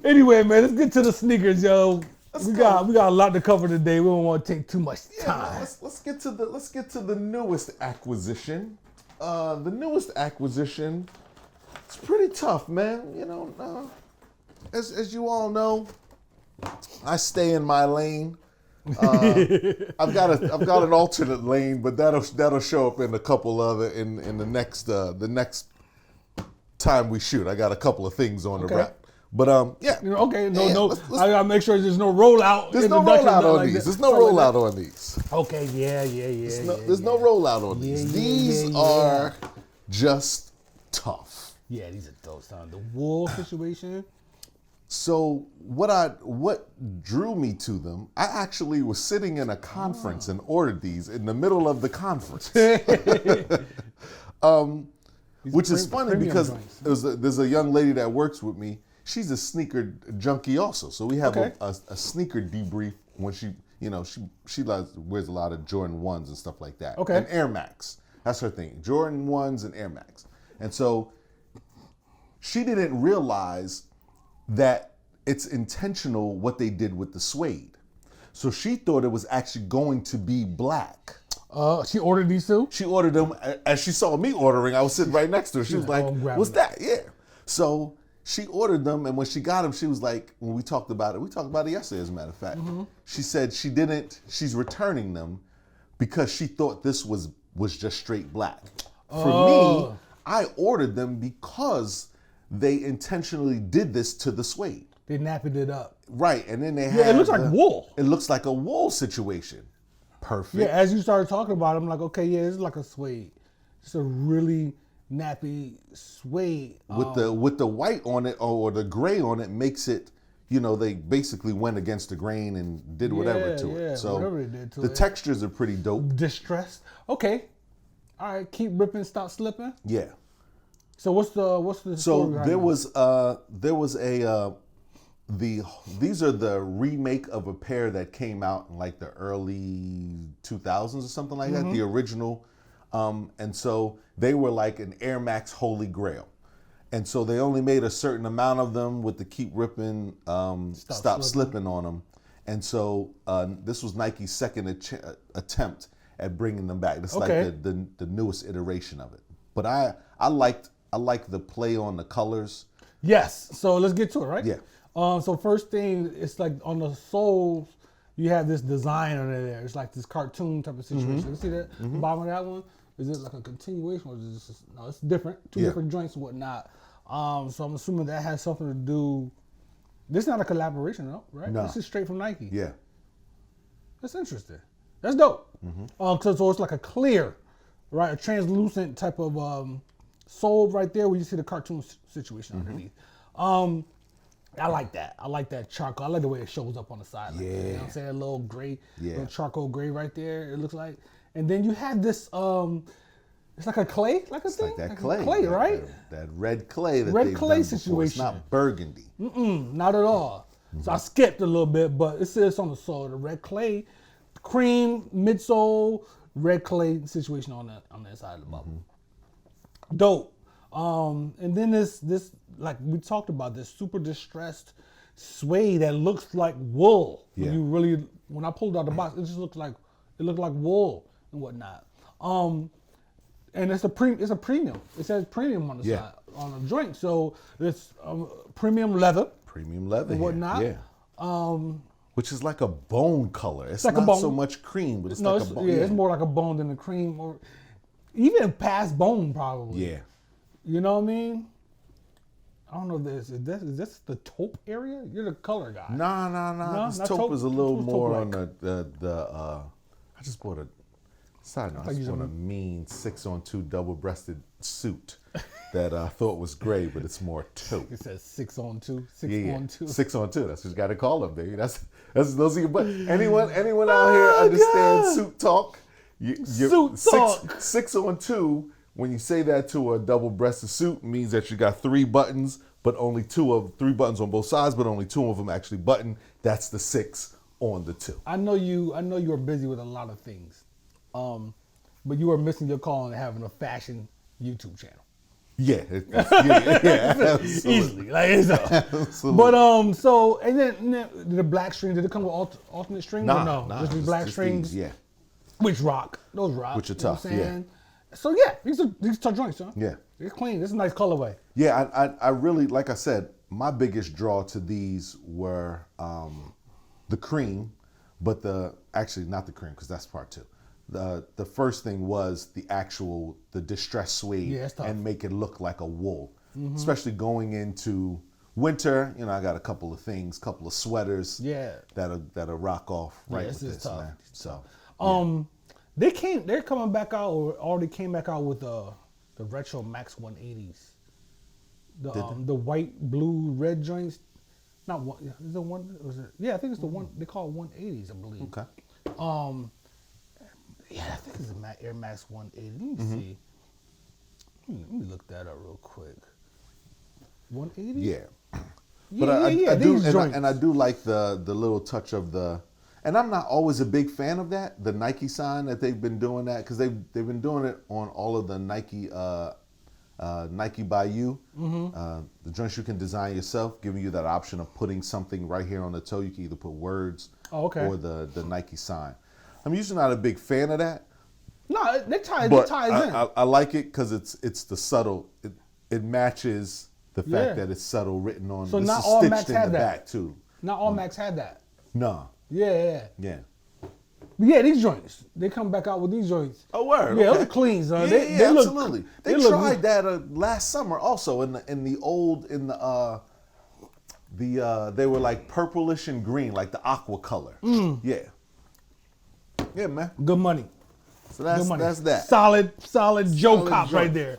Anyway, man, let's get to the sneakers, yo. We got a lot to cover today. We don't want to take too much time. Let's get to the newest acquisition. The newest acquisition. It's pretty tough, man. You know, as you all know, I stay in my lane. I've got an alternate lane, but that'll show up in a couple other in the next time we shoot. I got a couple of things on the wrap. But yeah. Okay, I gotta make sure there's no rollout. There's no rollout on these. There's no rollout on these. Okay, yeah. There's no rollout on these. These are just tough. Yeah, these are those times. The wool situation. So what drew me to them? I actually was sitting in a conference and ordered these in the middle of the conference. Which is funny because there's a young lady that works with me. She's a sneaker junkie also. So we have a sneaker debrief when she wears a lot of Jordan 1s and stuff like that. Okay. And Air Max. That's her thing. Jordan 1s and Air Max. And so she didn't realize that it's intentional what they did with the suede. So she thought it was actually going to be black. She ordered these too? She ordered them as she saw me ordering. I was sitting right next to her. She was like, what's that? Yeah. So she ordered them, and when she got them, she was like, when we talked about it yesterday, as a matter of fact. She said she's returning them because she thought this was just straight black. For me, I ordered them because they intentionally did this to the suede. They napped it up. Right, and then they had it looks like wool. It looks like a wool situation. Perfect. Yeah, as you started talking about it, I'm like, okay, yeah, it's like a suede. It's a really nappy suede. With the white on it or the gray on it makes it, they basically went against the grain and did whatever to it. So whatever they did to the it. textures are pretty dope. Distressed. Okay. All right, keep ripping, stop slipping. Yeah. So what's the story behind these are the remake of a pair that came out in like the early 2000s or something like that, the original. And so they were like an Air Max Holy Grail. And so they only made a certain amount of them with the keep ripping, stop slipping on them. And so this was Nike's second attempt at bringing them back. It's like the newest iteration of it. But I like the play on the colors. Yes. So let's get to it, right? Yeah. So first thing, it's like on the soles, you have this design under there. It's like this cartoon type of situation. You see that? The bottom of that one? Is it like a continuation or is it no, it's different. Two different joints and whatnot. So I'm assuming that has something to do. This is not a collaboration, though, right? No. This is straight from Nike. Yeah. That's interesting. That's dope. So it's like a clear, right? A translucent type of sole right there where you see the cartoon situation underneath. I like that. I like that charcoal. I like the way it shows up on the side. Like that, you know what I'm saying? A little gray, little charcoal gray right there, it looks like. And then you have this, it's like a clay, like a it's thing? Like that like clay. Clay, right? That red clay that red they've clay done situation. Before. It's not burgundy. Not at all. So I skipped a little bit, but it says on the sole, the red clay, cream, midsole, red clay situation on that side of the bubble. Dope. And then this like we talked about, this super distressed suede that looks like wool. Yeah. When I pulled out the box, it just looked like wool and whatnot. And it's a premium. It says premium on the side on the joint, so it's premium leather. Premium leather and whatnot. Yeah. Which is like a bone color. It's like not a bone. so much cream, but it's like a bone. Yeah, it's more like a bone than a cream, or even past bone probably. Yeah. You know what I mean? I don't know if this is this the taupe area? You're the color guy. No. This taupe is a little more on the I just bought a side note. I just bought a mean 6-on-2 double-breasted suit that I thought was gray, but it's more taupe. It says 6-on-2. 6-on-2. 6-on-2. That's what you got to call them, baby. That's those are your. But anyone out here understands suit talk? Suit talk. 6-on-2. When you say that to a double-breasted suit, means that you got 3 buttons, but only 3 buttons on both sides, but only 2 of them actually button. That's the 6 on the 2. I know you are busy with a lot of things, but you are missing your call on having a fashion YouTube channel. Yeah, yeah, Easily, like it's absolutely. But so and then the black strings, did it come with alternate strings or no? Nah, Just the black just strings. these, yeah, Which rock? Those rock. Which are you know tough, what I'm saying? So yeah, these are tough joints, huh? yeah. They're clean. This is a nice colorway. Yeah, I really, like I said, my biggest draw to these were the cream, but actually not the cream because that's part two. The first thing was the distressed suede, Yeah, it's tough. and make it look like a wool, especially going into winter. You know, I got a couple of things, couple of sweaters, Yeah. that'll rock off right this with is this, tough. man. So They're coming back out or already came back out with the retro Max 180s. The white, blue, red joints. Not one. Is it one? Was it? Yeah, I think it's the one. They call it 180s, I believe. Okay. Yeah, I think it's a Air Max 180. Let me see. Let me look that up real quick. 180. Yeah. Yeah, But I do, these joints. and I do like the little touch of and I'm not always a big fan of that, the Nike sign that they've been doing that, because they've been doing it on all of the Nike Nike by You, the joints you can design yourself, giving you that option of putting something right here on the toe. You can either put words or the Nike sign. I'm usually not a big fan of that. No, it ties in. I like it because it's the subtle. It matches the fact that it's subtle written on. So this not is all stitched Macs in had the that. back too. Not all Macs had that. No. Yeah. Yeah. These joints. They come back out with these joints. Oh, word. Yeah, okay. those are cleans. Yeah, They look, absolutely. They tried that last summer also they were like purplish and green, like the aqua color. Yeah. Yeah, man. Good money. So that's that. Solid Joe Solid Cop joint. right there.